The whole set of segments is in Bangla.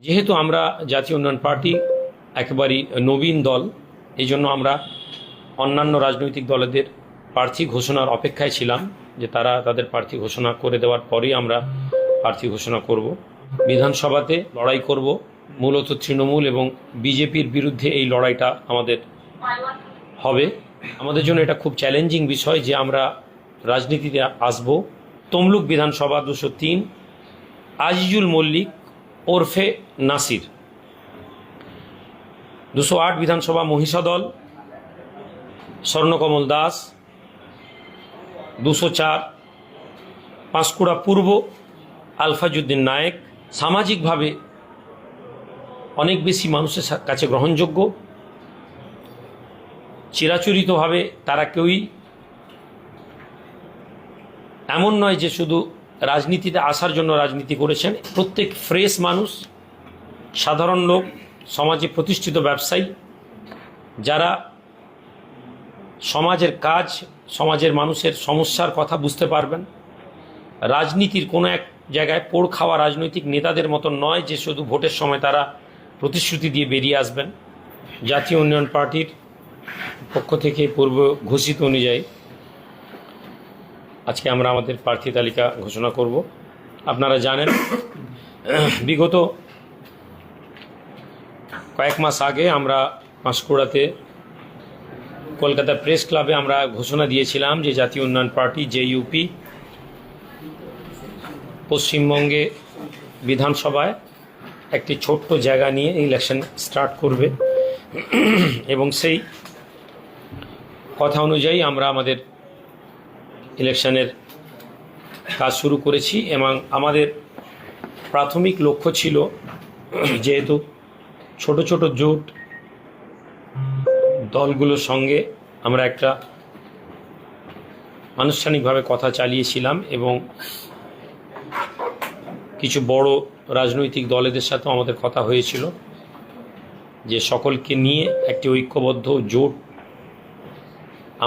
যেহেতু আমরা জাতীয় উন্নয়ন পার্টি একেবারেই নবীন দল, এই জন্য আমরা অন্যান্য রাজনৈতিক দলেদের প্রার্থী ঘোষণার অপেক্ষায় ছিলাম যে তারা তাদের প্রার্থী ঘোষণা করে দেওয়ার পরেই আমরা প্রার্থী ঘোষণা করব। বিধানসভাতে লড়াই করব, মূলত তৃণমূল এবং বিজেপির বিরুদ্ধে এই লড়াইটা আমাদের হবে। আমাদের জন্য এটা খুব চ্যালেঞ্জিং বিষয় যে আমরা রাজনীতিতে আসব। তমলুক বিধানসভা 203, আজিজুল মল্লিক ওরফে নাসির। 208 বিধানসভা মহিষাদল স্বর্ণকমল দাস। 204 পাঁশকুড়া পূর্ব আলফাজউদ্দিন নায়েক। সামাজিকভাবে অনেক বেশি মানুষের কাছে গ্রহণযোগ্য, চিরাচরিতভাবে তারা কেউই এমন নয় যে শুধু রাজনীতিতে আসার জন্য রাজনীতি করেছেন। প্রত্যেক ফ্রেশ মানুষ, সাধারণ লোক, সমাজে প্রতিষ্ঠিত ব্যবসায়ী, যারা সমাজের কাজ, সমাজের মানুষের সমস্যার কথা বুঝতে পারবেন। রাজনীতির কোনো এক জায়গায় পোড় খাওয়া রাজনৈতিক নেতাদের মতো নয় যে শুধু ভোটের সময় তারা প্রতিশ্রুতি দিয়ে বেরিয়ে আসবেন। জাতীয় উন্নয়ন পার্টির পক্ষ থেকে পূর্ব ঘোষিত অনুযায়ী আজকে আমরা আমাদের প্রার্থী তালিকা ঘোষণা করব। আপনারা জানেন বিগত কয়েক মাস আগে আমরা পাঁশকুড়াতে কলকাতা প্রেস ক্লাবে আমরা ঘোষণা দিয়েছিলাম যে জাতীয় উন্নয়ন পার্টি জেইউপি পশ্চিমবঙ্গে বিধানসভায় একটি ছোট্ট জায়গা নিয়ে ইলেকশন স্টার্ট করবে এবং সেই কথা অনুযায়ী আমরা আমাদের ইলেকশনের কাজ শুরু করেছি। এবং আমাদের প্রাথমিক লক্ষ্য ছিল, যেহেতু ছোট ছোট জোট দলগুলোর সঙ্গে আমরা একটা আনুষ্ঠানিকভাবে কথা চালিয়েছিলাম এবং কিছু বড় রাজনৈতিক দলেদের সাথেও আমাদের কথা হয়েছিল যে সকলকে নিয়ে একটি ঐক্যবদ্ধ জোট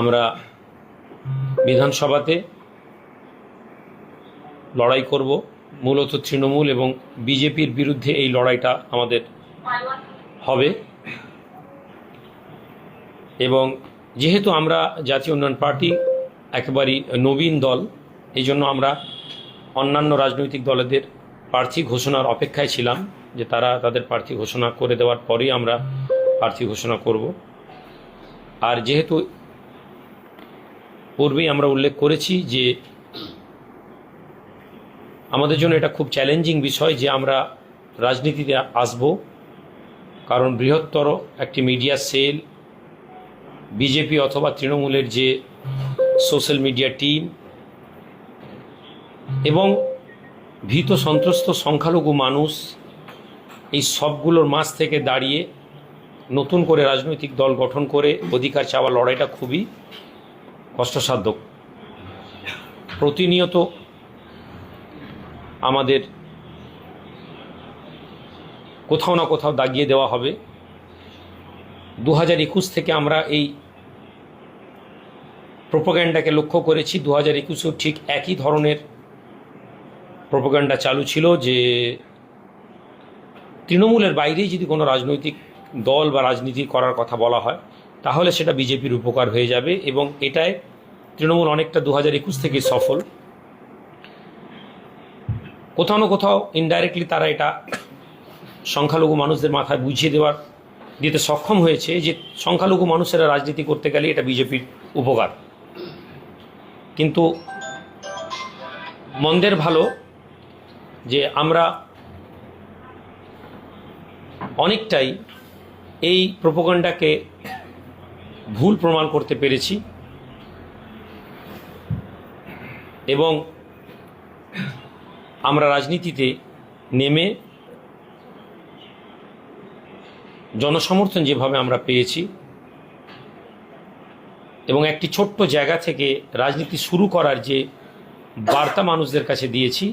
আমরা বিধানসভাতে লড়াই করব। মূলত তৃণমূল এবং বিজেপির বিরুদ্ধে এই লড়াইটা আমাদের হবে। এবং যেহেতু আমরা জাতীয় উন্নয়ন পার্টি একেবারেই নবীন দল, এই জন্য আমরা অন্যান্য রাজনৈতিক দলেদের প্রার্থী ঘোষণার অপেক্ষায় ছিলাম যে তারা তাদের প্রার্থী ঘোষণা করে দেওয়ার পরেই আমরা প্রার্থী ঘোষণা করব। আর যেহেতু পূর্বেই আমরা উল্লেখ করেছি যে আমাদের জন্য এটা খুব চ্যালেঞ্জিং বিষয় যে আমরা রাজনীতিতে আসব, কারণ বৃহত্তর একটি মিডিয়া সেল, বিজেপি অথবা তৃণমূলের যে সোশ্যাল মিডিয়া টিম এবং ভীত সন্ত্রস্ত সংখ্যালঘু মানুষ, এই সবগুলোর মাঝ থেকে দাঁড়িয়ে নতুন করে রাজনৈতিক দল গঠন করে অধিকার চাওয়া লড়াইটা খুবই কষ্টসাধ্য। প্রতিনিয়ত আমাদের কোথাও না কোথাও দাগিয়ে দেওয়া হবে। 2021 থেকে আমরা এই প্রোপাগান্ডাকে লক্ষ্য করেছি। 2021-এও ঠিক একই ধরনের প্রোপাগান্ডা চালু ছিল যে তৃণমূলের বাইরেই যদি কোনো রাজনৈতিক দল বা রাজনীতি করার কথা বলা হয় তাহলে সেটা বিজেপির উপকার হয়ে যাবে, এবং এটায় তৃণমূল অনেকটা 2021 থেকে সফল। কোথাও না কোথাও ইনডাইরেক্টলি তারা এটা সংখ্যালঘু মানুষদের মাথায় বুঝিয়ে দিতে সক্ষম হয়েছে যে সংখ্যালঘু মানুষেরা রাজনীতি করতে গেলে এটা বিজেপির উপকার। কিন্তু মন্দের ভালো যে আমরা অনেকটাই এই প্রোপাগান্ডাকে ভুল প্রমাণ করতে পেরেছি এবং আমরা রাজনীতিতে নেমে জনসমর্থন যেভাবে আমরা পেয়েছি এবং একটি ছোট্ট জায়গা থেকে রাজনীতি শুরু করার যে বার্তা মানুষদের কাছে দিয়েছি,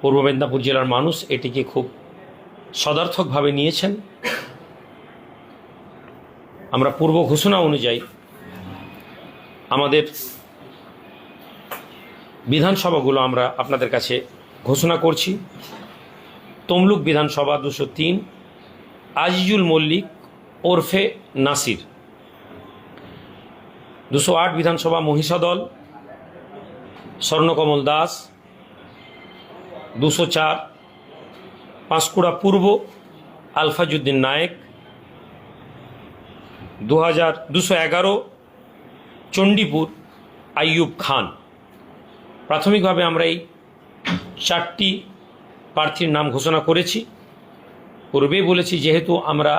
পূর্ব মেদিনীপুর জেলার মানুষ এটিকে খুব সদর্থকভাবে নিয়েছেন। আমরা পূর্ব ঘোষণা অনুযায়ী আমাদের বিধানসভাগুলো আমরা আপনাদের কাছে ঘোষণা করছি। তমলুক বিধানসভা 203 আজিজুল মল্লিক ওরফে নাসির। 208 বিধানসভা মহিষাদল স্বর্ণকমল দাস। 204 পাঁশকুড়া পূর্ব আলফাজউদ্দিন নায়েক। 211 চণ্ডীপুর আইয়ুব খান। প্রাথমিকভাবে আমরা এই 4টি প্রার্থীর নাম ঘোষণা করেছি। পূর্বেই বলেছি যেহেতু আমরা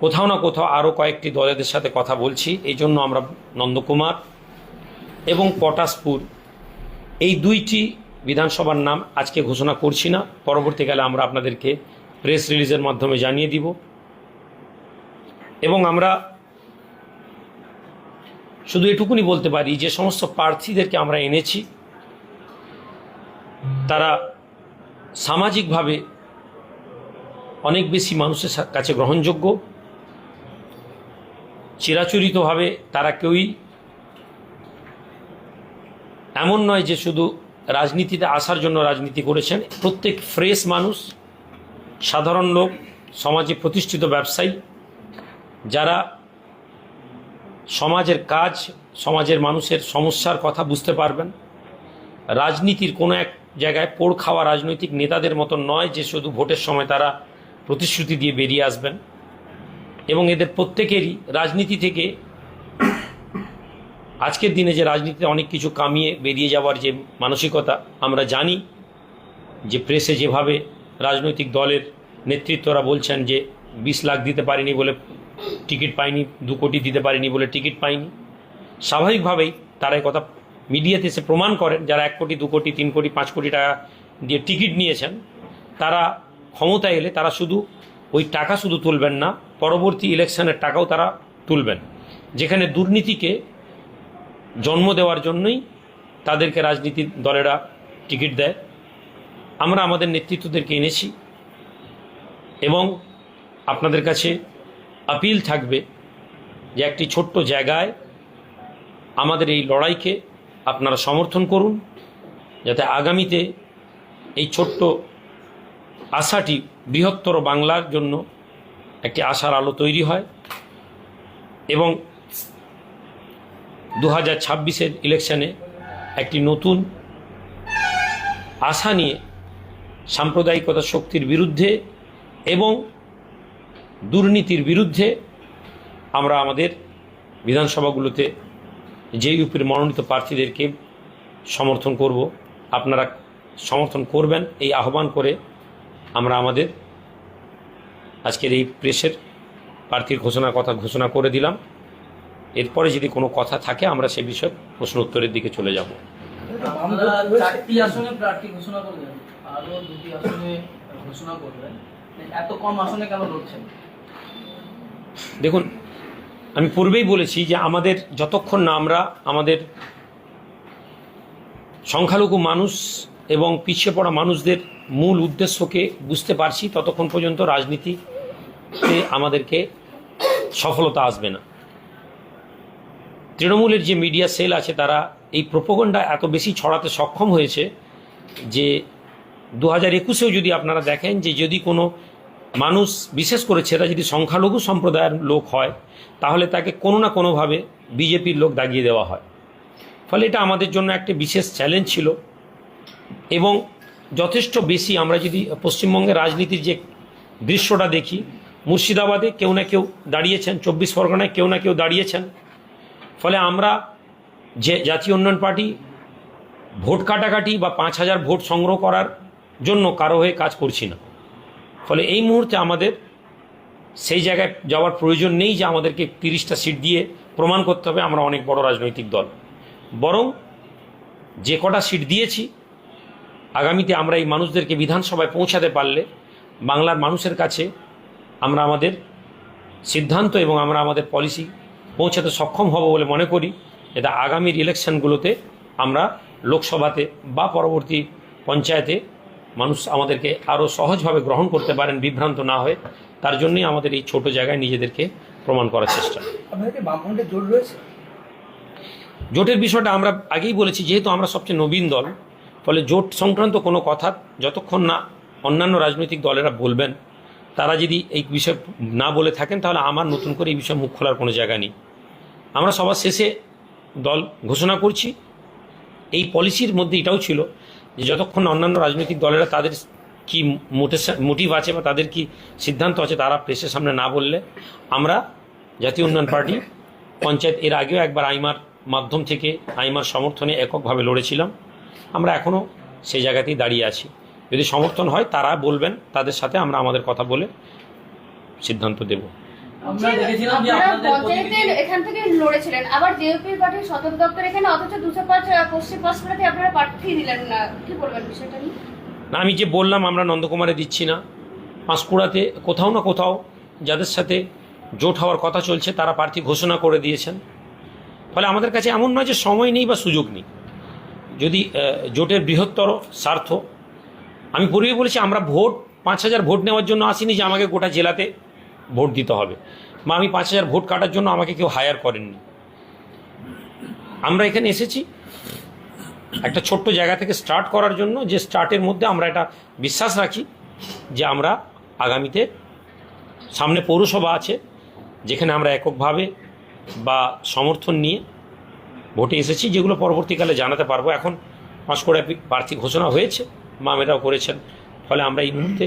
কোথাও না কোথাও আরও কয়েকটি দলের সাথে কথা বলছি, এই জন্য আমরা নন্দকুমার এবং পটাশপুর এই 2টি বিধানসভার নাম আজকে ঘোষণা করছি না, পরবর্তীকালে আমরা আপনাদেরকে প্রেস রিলিজের মাধ্যমে জানিয়ে দিব। এবং আমরা শুধু এটুকুনি বলতে পারি যে সমস্ত প্রার্থীদেরকে আমরা এনেছি তারা সামাজিকভাবে অনেক বেশি মানুষের কাছে গ্রহণযোগ্য। চিরাচরিতভাবে তারা কেউই এমন নয় যে শুধু রাজনীতিতে আসার জন্য রাজনীতি করেছেন। প্রত্যেক ফ্রেশ মানুষ, সাধারণ লোক, সমাজে প্রতিষ্ঠিত ব্যবসায়ী, যারা সমাজের কাজ, সমাজের মানুষের সমস্যার কথা বুঝতে পারবেন। রাজনীতির কোনো এক জায়গায় পোড় খাওয়া রাজনৈতিক নেতাদের মতো নয় যে শুধু ভোটের সময় তারা প্রতিশ্রুতি দিয়ে বেরিয়ে আসবেন। এবং এদের প্রত্যেকেরই রাজনীতি থেকে আজকের দিনে যে রাজনীতিতে অনেক কিছু কামিয়ে বেরিয়ে যাওয়ার যে মানসিকতা আমরা জানি, যে প্রেসে যেভাবে রাজনৈতিক দলের নেতৃত্বরা বলছেন যে 20 লাখ দিতে পারিনি বলে টিকিট পাইনি, 2 কোটি দিতে পারিনি বলে টিকিট পাইনি। স্বাভাবিকভাবেই তারা এই কথা মিডিয়াতে এসে প্রমাণ করেন। যারা 1 কোটি, 2 কোটি, 3 কোটি, 5 কোটি টাকা দিয়ে টিকিট নিয়েছেন, তারা ক্ষমতায় এলে তারা শুধু ওই টাকা শুধু তুলবেন না, পরবর্তী ইলেকশনের টাকাও তারা তুলবেন। যেখানে দুর্নীতিকে জন্ম দেওয়ার জন্যই তাদেরকে রাজনীতির দলেরা টিকিট দেয়। আমরা আমাদের নেতৃত্বদেরকে এনেছি এবং আপনাদের কাছে আপিল থাকবে যে একটি ছোট্ট জায়গায় আমাদের এই লড়াইকে আপনারা সমর্থন করুন, যাতে আগামীতে এই ছোট্ট আশাটি বৃহত্তর বাংলার জন্য একটি আশার আলো তৈরি হয় এবং 2026-এর ইলেকশনে একটি নতুন আশা নিয়ে সাম্প্রদায়িকতা শক্তির বিরুদ্ধে এবং দুর্নীতির বিরুদ্ধে আমরা আমাদের বিধানসভাগুলোতে যে ইউপির মনোনীত প্রার্থীদেরকে সমর্থন করব। আপনারা সমর্থন করবেন এই আহ্বান করে আমরা আমাদের আজকের এই প্রেসের প্রার্থীর ঘোষণা করে দিলাম। এরপরে যদি কোনো কথা থাকে আমরা সে বিষয়ে প্রশ্ন উত্তরের দিকে চলে যাব। 4টি আসনে প্রার্থী ঘোষণা করলেন, আরো 2টি আসনে ঘোষণা করলেন, এত কম আসনে কেন লড়ছেন? দেখুন, আমি পূর্বেই বলেছি যে আমাদের যতক্ষণ না আমরা আমাদের সংখ্যালঘু মানুষ এবং পিছিয়ে পড়া মানুষদের মূল উদ্দেশ্যকে বুঝতে পারছি, ততক্ষণ পর্যন্ত রাজনীতিতে আমাদেরকে সফলতা আসবে না। তৃণমূলের যে মিডিয়া সেল আছে তারা এই প্রোপাগান্ডা এত বেশি ছড়াতে সক্ষম হয়েছে যে 2021-এও যদি আপনারা দেখেন যে যদি কোনো মানুষ, বিশেষ করে সেটা যদি সংখ্যালঘু সম্প্রদায়ের লোক হয়, তাহলে তাকে কোনো না কোনোভাবে বিজেপির লোক দাগিয়ে দেওয়া হয়। ফলে এটা আমাদের জন্য একটা বিশেষ চ্যালেঞ্জ ছিল। এবং যথেষ্ট বেশি আমরা যদি পশ্চিমবঙ্গের রাজনীতির যে দৃশ্যটা দেখি, মুর্শিদাবাদে কেউ না কেউ দাঁড়িয়েছেন, 24 পরগনায় কেউ না কেউ দাঁড়িয়েছেন। ফলে আমরা যে জাতীয় উন্নয়ন পার্টি ভোট কাটাকাটি বা 5,000 ভোট সংগ্রহ করার জন্য কারো হয়ে কাজ করছি না। ফলে এই মুহূর্তে আমাদের সেই জায়গায় যাওয়ার প্রয়োজন নেই যে আমাদেরকে 30টা সিট দিয়ে প্রমাণ করতে হবে আমরা অনেক বড় রাজনৈতিক দল। বরং যে কটা সিট দিয়েছি, আগামীতে আমরা এই মানুষদেরকে বিধানসভায় পৌঁছাতে পারলে বাংলার মানুষের কাছে আমরা আমাদের সিদ্ধান্ত এবং আমরা আমাদের পলিসি পৌঁছাতে সক্ষম হব বলে মনে করি। এটা আগামীর ইলেকশনগুলোতে আমরা লোকসভাতে বা পরবর্তী পঞ্চায়েতে মানুষ আমাদেরকে আরও সহজভাবে গ্রহণ করতে পারেন, বিভ্রান্ত না হয়ে। তার জন্যই আমাদের এই ছোট জায়গায় নিজেদেরকে প্রমাণ করার চেষ্টা। আপনাদের বামফ্রন্টের জোট রয়েছে? জোটের বিষয়টা আমরা আগেই বলেছি, যেহেতু আমরা সবচেয়ে নবীন দল, ফলে জোট সংক্রান্ত কোনো কথা যতক্ষণ না অন্যান্য রাজনৈতিক দলেরা বলবেন, তারা যদি এই বিষয়ে না বলে থাকেন তাহলে আমার নতুন করে এই বিষয়ে মুখ খোলার কোনো জায়গা নেই। আমরা সবার শেষে দল ঘোষণা করছি। এই পলিসির মধ্যে এটাও ছিল যে যতক্ষণ অন্যান্য রাজনৈতিক দলেরা তাদের কি মোটিভ আছে বা তাদের কি সিদ্ধান্ত আছে তারা প্রেসের সামনে না বললে, আমরা জাতীয় উন্নয়ন পার্টি পঞ্চায়েত এর আগেও একবার আইমার মাধ্যম থেকে আইমার সমর্থনে এককভাবে লড়েছিলাম। আমরা এখনও সেই জায়গাতেই দাঁড়িয়ে আছি। যদি সমর্থন হয় তারা বলবেন, তাদের সাথে আমরা আমাদের কথা বলে সিদ্ধান্ত দেব। আমরা দেখেছিলাম যে আপনারা আপনাদের পঞ্চায়েতে এখান থেকে লড়েছিলেন, আবার জেএপি পার্টির সদর দপ্তর এখানে, অথচ 205 পশ্চিম পাঁশকুড়াতে আপনারা প্রার্থী দিলেন না, কি বলবেন বিষয়টা নিয়ে? না, আমি যে বললাম আমরা নন্দকুমারে দিচ্ছি না, পাঁশকুড়াতে কোথাও না কোথাও যাদের সাথে জোট হওয়ার কথা চলছে তারা প্রার্থী ঘোষণা করে দিয়েছেন। ফলে আমাদের কাছে এমন নয় যে সময় নেই বা সুযোগ নেই। যদি জোটের বৃহত্তর স্বার্থ, আমি পূর্বে বলেছি আমরা ভোট 5,000 ভোট নেওয়ার জন্য আসিনি যে আমাকে গোটা জেলাতে ভোট দিতে হবে, বা আমি 5,000 ভোট কাটার জন্য আমাকে কেউ হায়ার করেননি। আমরা এখানে এসেছি একটা ছোট্ট জায়গা থেকে স্টার্ট করার জন্য, যে স্টার্টের মধ্যে আমরা এটা বিশ্বাস রাখি যে আমরা আগামীতে সামনে পৌরসভা আছে যেখানে আমরা এককভাবে বা সমর্থন নিয়ে ভোটে এসেছি, যেগুলো পরবর্তীকালে জানাতে পারবো। এখন পাঁশকুড়ায় প্রার্থী ঘোষণা হয়েছে, মামেরাও করেছেন, ফলে আমরা এই মুহূর্তে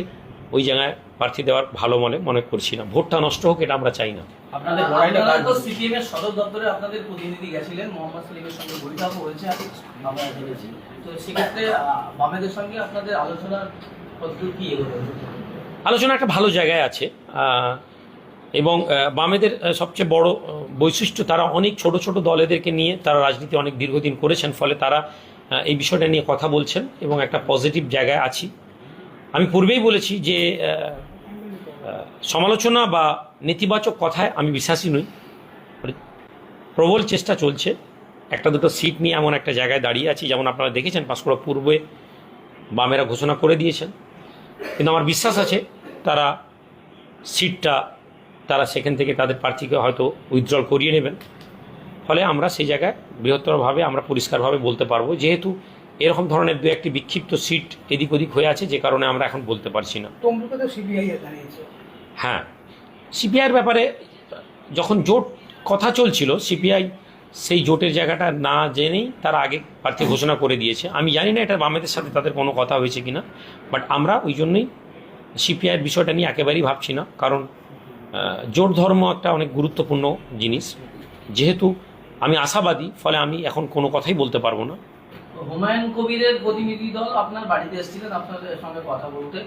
ওই জায়গায় প্রার্থী দেওয়ার ভালো মনে করছি না। ভোটটা নষ্ট হোক এটা আমরা চাই না। আপনাদের আপনারা তো সিপিএম এর সদর দপ্তরে আপনাদের প্রতিনিধি গেছিলেন, মোহাম্মদ সেলিমের সঙ্গে বৈঠকও হয়েছে আমরা জেনেছি। তো সেক্ষেত্রে বামেদের সঙ্গে আপনাদের আলোচনার কতদূর কি এগোলো? আলোচনা একটা ভালো জায়গায় আছে, এবং বামেদের সবচেয়ে বড় বৈশিষ্ট্য তারা অনেক ছোট ছোট দলেদেরকে নিয়ে তারা রাজনীতি অনেক দীর্ঘদিন করেছেন, ফলে তারা এই বিষয়টা নিয়ে কথা বলছেন এবং একটা পজিটিভ জায়গায় আছি। আমি পূর্বেই বলেছি যে সমালোচনা বা নেতিবাচক কথায় আমি বিশ্বাসী নই। প্রবল চেষ্টা চলছে, একটা দুটো সিট নিয়ে এমন একটা জায়গায় দাঁড়িয়ে আছি, যেমন আপনারা দেখেছেন পাঁশকুড়া পূর্বে বামেরা ঘোষণা করে দিয়েছেন, কিন্তু আমার বিশ্বাস আছে তারা সিটটা তারা সেখান থেকে তাদের প্রার্থীকে হয়তো উইথড্রল করিয়ে নেবেন। ফলে আমরা সেই জায়গায় বৃহত্তরভাবে আমরা পরিষ্কারভাবে বলতে পারবো, যেহেতু এরকম ধরনের দু একটি বিক্ষিপ্ত সিট এদিক ওদিক হয়ে আছে, যে কারণে আমরা এখন বলতে পারছি না। হ্যাঁ, সিপিআইয়ের ব্যাপারে যখন জোট কথা চলছিল, সিপিআই সেই জোটের জায়গাটা না জেনেই তারা আগে প্রার্থী ঘোষণা করে দিয়েছে। আমি জানি না এটা বামেদের সাথে তাদের কোনো কথা হয়েছে কিনা, বাট আমরা ওই জন্যই সিপিআইয়ের বিষয়টা নিয়ে একেবারেই ভাবছি না, কারণ জোট ধর্ম একটা অনেক গুরুত্বপূর্ণ জিনিস। যেহেতু আমি আশাবাদী, ফলে আমি এখন কোনো কথাই বলতে পারবো না। হুমায়ুন কবিরের প্রতিনিধি দল আপনার বাড়িতে এসেছিলেন আপনাদের সঙ্গে কথা বলতে,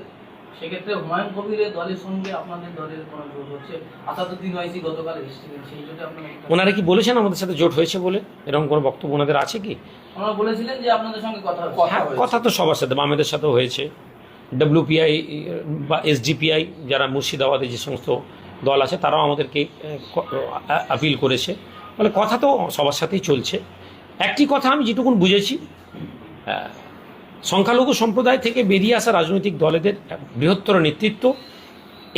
সেক্ষেত্রে হুমায়ুন কবিরের দলের সঙ্গে আপনাদের দলের কোনো জোট হচ্ছে? আসাদুদ্দিন ওয়াইসি গতকাল এসেছিলেন, সেই জোটে আপনারা ওনারা কি বলেছেন আমাদের সাথে জোট হয়েছে বলে? এরকম কোনো বক্তব্য ওনাদের আছে কি? ওনারা বলেছিলেন যে আপনাদের সঙ্গে কথা হ্যাঁ, কথা তো সবার সাথে, বামেদের সাথেও হয়েছে, ডব্লিউপিআই বা এসডিপিআই যারা মুর্শিদাবাদে যে সমস্ত দল আছে তারাও আমাদেরকে আপিল করেছে। ফলে কথা তো সবার সাথেই চলছে। একটি কথা আমি যেটুকুন বুঝেছি, সংখ্যালঘু সম্প্রদায় থেকে বেরিয়ে আসা রাজনৈতিক দলেদের বৃহত্তর নেতৃত্ব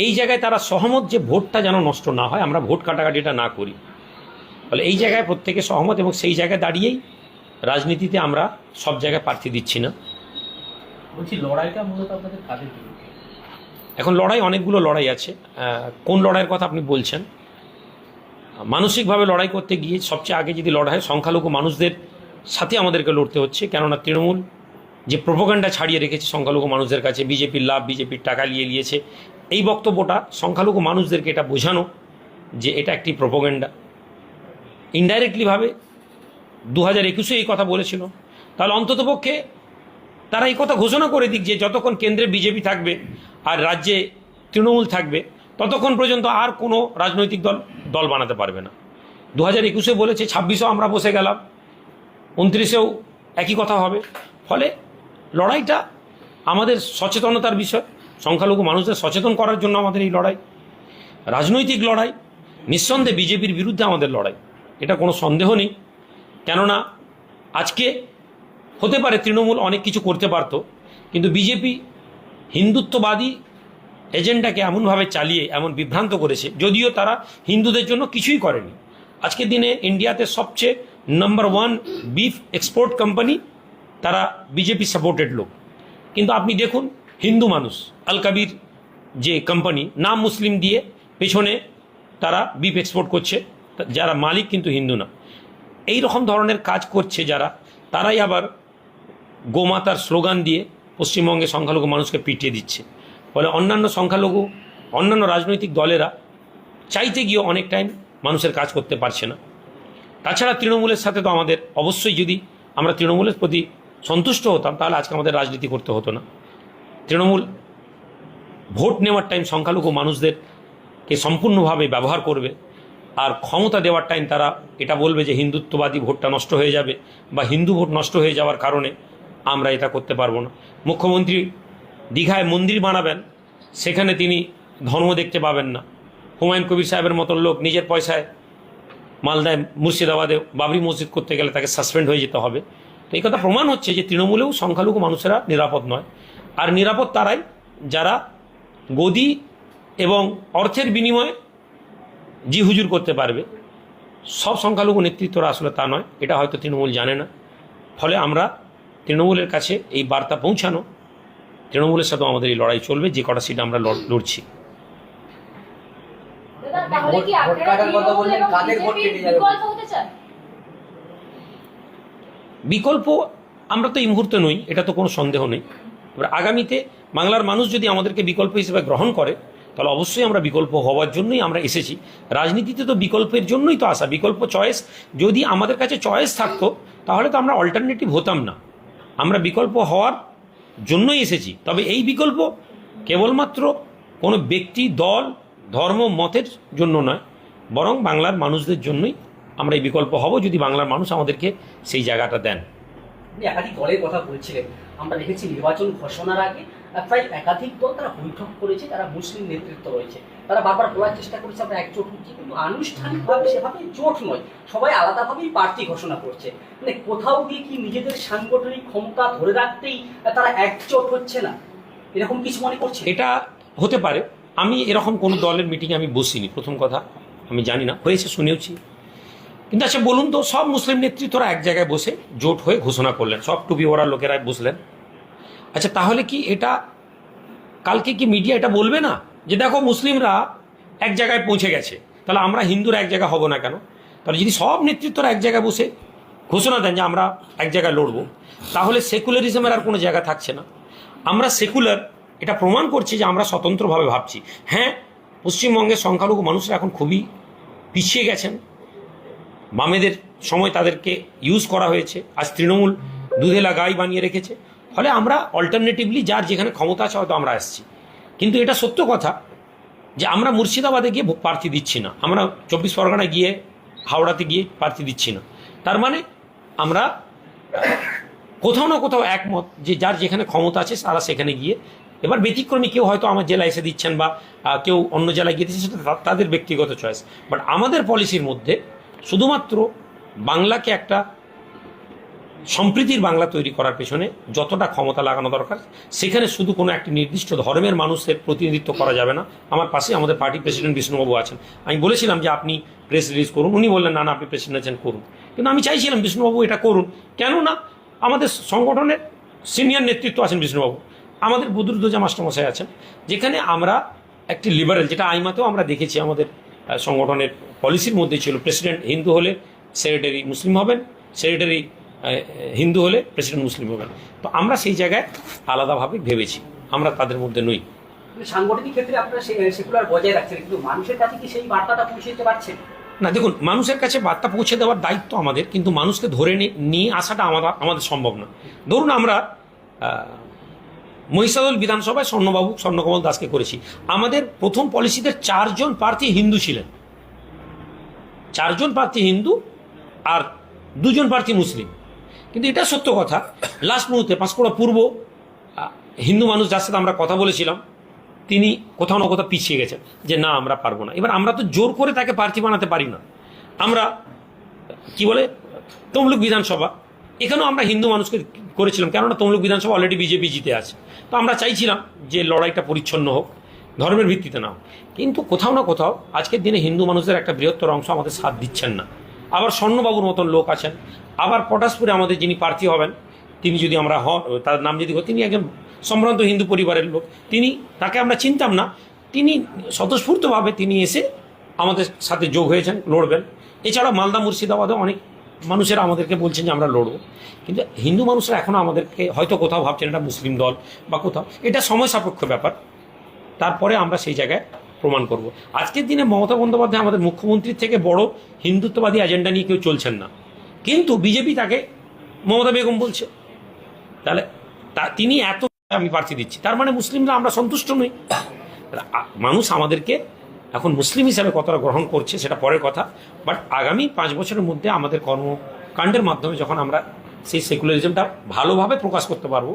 এই জায়গায় তারা সহমত যে ভোটটা যেন নষ্ট না হয়, আমরা ভোট কাটাকাটিটা না করি। ফলে এই জায়গায় প্রত্যেকে সহমত, এবং সেই জায়গায় দাঁড়িয়েই রাজনীতিতে আমরা সব জায়গায় প্রার্থী দিচ্ছি না। বলছি লড়াইটা মূলত আপনাদের কাদের বিরুদ্ধে? এখন লড়াই অনেকগুলো লড়াই আছে। কোন লড়াইয়ের কথা আপনি বলছেন? মানসিকভাবে লড়াই করতে গিয়ে সবচেয়ে আগে যদি লড়াই হয়, সংখ্যালঘু মানুষদের সাথে আমাদেরকে লড়তে হচ্ছে, কেননা তৃণমূল যে প্রোপাগান্ডা ছাড়িয়ে রেখেছে সংখ্যালঘু মানুষদের কাছে, বিজেপির লাভ, বিজেপির টাকা নিয়েছে, এই বক্তব্যটা সংখ্যালঘু মানুষদেরকে এটা বোঝানো যে এটা একটি প্রোপাগান্ডা। ইনডাইরেক্টলিভাবে 2021-এ এই কথা বলেছিল, তাহলে অন্ততপক্ষে তারা এই কথা ঘোষণা করে দিক যে যতক্ষণ কেন্দ্রে বিজেপি থাকবে আর রাজ্যে তৃণমূল থাকবে, ততক্ষণ পর্যন্ত আর কোনো রাজনৈতিক দল বানাতে পারবে না। 2021-এ বলেছে, 26-এও আমরা বসে গেলাম, 29-এও একই কথা হবে। ফলে লড়াইটা আমাদের সচেতনতার বিষয়, সংখ্যালঘু মানুষদের সচেতন করার জন্য আমাদের এই লড়াই, রাজনৈতিক লড়াই। নিঃসন্দেহে বিজেপির বিরুদ্ধে আমাদের লড়াই, এটা কোনো সন্দেহ নেই। কেননা আজকে হতে পারে তৃণমূল অনেক কিছু করতে পারত, কিন্তু বিজেপি হিন্দুত্ববাদী এজেন্ডাকে এমনভাবে চালিয়ে এমন বিভ্রান্ত করেছে, যদিও তারা হিন্দুদের জন্য কিছুই করেনি। আজকের দিনে ইন্ডিয়াতে সবচেয়ে নাম্বার 1 বিফ এক্সপোর্ট কোম্পানি তারা বিজেপি সাপোর্টেড লোক, কিন্তু আপনি দেখুন হিন্দু মানুষ আল কাবির যে কোম্পানি নাম মুসলিম দিয়ে পেছনে তারা বিপ এক্সপোর্ট করছে, যারা মালিক কিন্তু হিন্দু না। এই রকম ধরনের কাজ করছে যারা, তারাই আবার গোমাতার স্লোগান দিয়ে পশ্চিমবঙ্গে সংখ্যালঘু মানুষকে পিটিয়ে দিচ্ছে। ফলে অন্যান্য রাজনৈতিক দলেরা চাইতে গিয়ে অনেক টাইম মানুষের কাজ করতে পারছে না। তাছাড়া তৃণমূলের সাথে তো আমাদের অবশ্যই, যদি আমরা তৃণমূলের প্রতি সন্তুষ্ট হতাম তাহলে আজকে আমাদের রাজনীতি করতে হতো না। তৃণমূল ভোট নেওয়ার টাইম সংখ্যালঘু মানুষদেরকে সম্পূর্ণভাবে ব্যবহার করবে, আর ক্ষমতা দেওয়ার টাইম তারা এটা বলবে যে হিন্দুত্ববাদী ভোটটা নষ্ট হয়ে যাবে বা হিন্দু ভোট নষ্ট হয়ে যাওয়ার কারণে আমরা এটা করতে পারবো না। মুখ্যমন্ত্রী দীঘায় মন্দির বানাবেন, সেখানে তিনি ধর্ম দেখতে পাবেন না। হুমায়ুন কবির সাহেবের মতন লোক নিজের পয়সায় মালদায় মুর্শিদাবাদে বাবরি মসজিদ করতে গেলে তাকে সাসপেন্ড হয়ে যেতে হবে। তো এই কথা প্রমাণ হচ্ছে যে তৃণমূলেও সংখ্যালঘু মানুষেরা নিরাপদ নয়। আর নিরাপদ তারাই যারা গদি এবং অর্থের বিনিময়ে জি হুজুর করতে পারবে। সব সংখ্যালঘু নেতৃত্বরা আসলে তা নয়, এটা হয়তো তৃণমূল জানে না। ফলে আমরা তৃণমূলের কাছে এই বার্তা পৌঁছানো, তৃণমূলের সাথেও আমাদের এই লড়াই চলবে, যে কটা সিট আমরা লড়ছি। বিকল্প আমরা তো এই মুহূর্তে নই, এটা তো কোনো সন্দেহ নেই। এবার আগামীতে বাংলার মানুষ যদি আমাদেরকে বিকল্প হিসেবে গ্রহণ করে তাহলে অবশ্যই আমরা বিকল্প হওয়ার জন্যই আমরা এসেছি। রাজনীতিতে তো বিকল্পের জন্যই তো আসা, বিকল্প চয়েস। যদি আমাদের কাছে চয়েস থাকতো তাহলে তো আমরা অল্টারনেটিভ হতাম না। আমরা বিকল্প হওয়ার জন্যই এসেছি। তবে এই বিকল্প কেবলমাত্র কোনো ব্যক্তি, দল, ধর্ম, মতের জন্য নয়, বরং বাংলার মানুষদের জন্যই আমরা এই বিকল্প হব, যদি বাংলার মানুষ আমাদেরকে সেই জায়গাটা দেন। একাধিক দলের কথা বলছিলেন, আমরা দেখেছি নির্বাচন ঘোষণার আগে প্রায় একাধিক দল তারা বৈঠক করেছে, তারা মুসলিম নেতৃত্ব রয়েছে, তারা বারবার বলার চেষ্টা করেছে আমরা একজোট হচ্ছি, কিন্তু আনুষ্ঠানিকভাবে সেভাবে জোট নয়, সবাই আলাদাভাবেই প্রার্থী ঘোষণা করছে। মানে কোথাও গিয়ে কি নিজেদের সাংগঠনিক ক্ষমতা ধরে রাখতেই তারা একজোট হচ্ছে না, এরকম কিছু মনে করছে? এটা হতে পারে। আমি এরকম কোনো দলের মিটিংয়ে আমি বসিনি, প্রথম কথা। আমি জানি না, হয়েছে শুনেওছি। কিন্তু আচ্ছা বলুন তো, সব মুসলিম নেতৃত্বরা এক জায়গায় বসে জোট হয়ে ঘোষণা করলেন, সব টুপি ওরা লোকেরা বসলেন। আচ্ছা তাহলে কি এটা কালকে কি মিডিয়া এটা বলবে না যে দেখো মুসলিমরা এক জায়গায় পৌঁছে গেছে, তাহলে আমরা হিন্দুরা এক জায়গায় হব না কেন? তাহলে যদি সব নেতৃত্বরা এক জায়গায় বসে ঘোষণা দেন যে আমরা এক জায়গায় লড়বো, তাহলে সেকুলারিজমের আর কোনো জায়গা থাকছে না। আমরা সেকুলার, এটা প্রমাণ করছে যে আমরা স্বতন্ত্রভাবে ভাবছি। হ্যাঁ, পশ্চিমবঙ্গের সংখ্যালঘু মানুষরা এখন খুবই পিছিয়ে গেছেন। বামেদের সময় তাদেরকে ইউজ করা হয়েছে, আজ তৃণমূল দুধেলা গাই বানিয়ে রেখেছে। ফলে আমরা অল্টারনেটিভলি যার যেখানে ক্ষমতা আছে হয়তো আমরা আসছি। কিন্তু এটা সত্য কথা যে আমরা মুর্শিদাবাদে গিয়ে প্রার্থী দিচ্ছি না, আমরা 24 পরগনায় গিয়ে, হাওড়াতে গিয়ে প্রার্থী দিচ্ছি না। তার মানে আমরা কোথাও না কোথাও একমত যে যার যেখানে ক্ষমতা আছে তারা সেখানে গিয়ে, এবার ব্যতিক্রমী কেউ হয়তো আমার জেলায় এসে দিচ্ছেন বা কেউ অন্য জেলায় গিয়ে দিচ্ছেন, সেটা তাদের ব্যক্তিগত চয়েস। বাট আমাদের পলিসির মধ্যে শুধুমাত্র বাংলাকে একটা সম্প্রীতির বাংলা তৈরি করার পেছনে যতটা ক্ষমতা লাগানো দরকার, সেখানে শুধু কোনো একটি নির্দিষ্ট ধর্মের মানুষের প্রতিনিধিত্ব করা যাবে না। আমার পাশে আমাদের পার্টি প্রেসিডেন্ট বিষ্ণুবাবু আছেন। আমি বলেছিলাম যে আপনি প্রেস রিলিজ করুন, উনি বললেন না আপনি প্রেসিডেন্ট আছেন, করুন। কিন্তু আমি চাইছিলাম বিষ্ণুবাবু এটা করুন, কেননা আমাদের সংগঠনের সিনিয়র নেতৃত্ব আছেন বিষ্ণুবাবু, আমাদের বদরুদ্দোজা মাস্টারমশাই আছেন, যেখানে আমরা একটি লিবারেল, যেটা আইমাতেও আমরা দেখেছি আমাদের সংগঠনের পলিসির মধ্যে ছিল, প্রেসিডেন্ট হিন্দু হলে সেক্রেটারি মুসলিম হবেন, সেক্রেটারি হিন্দু হলে প্রেসিডেন্ট মুসলিম হবেন। তো আমরা সেই জায়গায় আলাদাভাবে ভেবেছি, আমরা তাদের মধ্যে নই। সাংগঠনিক ক্ষেত্রে আপনারা সেকুলার বজায় রাখছেন, কিন্তু মানুষের কাছে কি সেই বার্তাটা পৌঁছে দিতে পারছেন? না, দেখুন, মানুষের কাছে বার্তা পৌঁছে দেওয়ার দায়িত্ব আমাদের, কিন্তু মানুষকে ধরে নিয়ে আসাটা আমাদের সম্ভব না। ধরুন আমরা মহিষাদল বিধানসভায় স্বর্ণকমল দাসকে করেছি। আমাদের প্রথম পলিসিতে 4 জন প্রার্থী হিন্দু ছিলেন, 4 জন প্রার্থী হিন্দু আর 2 জন প্রার্থী মুসলিম। কিন্তু এটা সত্য কথা, লাস্ট মুহূর্তে পাঁশকুড়া পূর্ব হিন্দু মানুষ যার সাথে আমরা কথা বলেছিলাম, তিনি কোথাও না কোথাও পিছিয়ে গেছেন যে না আমরা পারবো না। এবার আমরা তো জোর করে তাকে প্রার্থী বানাতে পারি না। আমরা কি বলে তমলুক বিধানসভা, এখানেও আমরা হিন্দু মানুষকে করেছিলাম, কেননা তমলুক বিধানসভা অলরেডি বিজেপি জিতে আছে। তো আমরা চাইছিলাম যে লড়াইটা পরিচ্ছন্ন হোক, ধর্মের ভিত্তিতে না হোক। কিন্তু কোথাও না কোথাও আজকের দিনে হিন্দু মানুষদের একটা বৃহত্তর অংশ আমাদের সাথ দিচ্ছেন না। আবার স্বর্ণবাবুর মতন লোক আছেন, আবার পটাশপুরে আমাদের যিনি প্রার্থী হবেন তিনি যদি আমরা তার নাম যদি তিনি একজন সম্ভ্রান্ত হিন্দু পরিবারের লোক, তাকে আমরা চিনতাম না, তিনি স্বতঃস্ফূর্তভাবে তিনি এসে আমাদের সাথে যোগ হয়েছেন, লড়বেন। এছাড়া মালদা মুর্শিদাবাদে অনেক মানুষেরা আমাদেরকে বলছেন যে আমরা লড়বো, কিন্তু হিন্দু মানুষরা এখনও আমাদেরকে হয়তো কোথাও ভাবছেন এটা মুসলিম দল বা কোথাও, এটা সময় সাপেক্ষ ব্যাপার, তারপরে আমরা সেই জায়গায় প্রমাণ করব। আজকের দিনে মমতা বন্দ্যোপাধ্যায় আমাদের মুখ্যমন্ত্রীর থেকে বড় হিন্দুত্ববাদী এজেন্ডা নিয়ে কেউ চলছেন না, কিন্তু বিজেপি তাকে মমতা বেগম বলছে। তাহলে তিনি এত আমি প্রার্থী দিচ্ছি, তার মানে মুসলিমরা আমরা সন্তুষ্ট নই। মানুষ আমাদেরকে এখন মুসলিম হিসাবে কতটা গ্রহণ করছে সেটা পরের কথা, বাট আগামী 5 বছরের মধ্যে আমাদের কর্মকাণ্ডের মাধ্যমে যখন আমরা সেই সেকুলারিজমটা ভালোভাবে প্রকাশ করতে পারবো,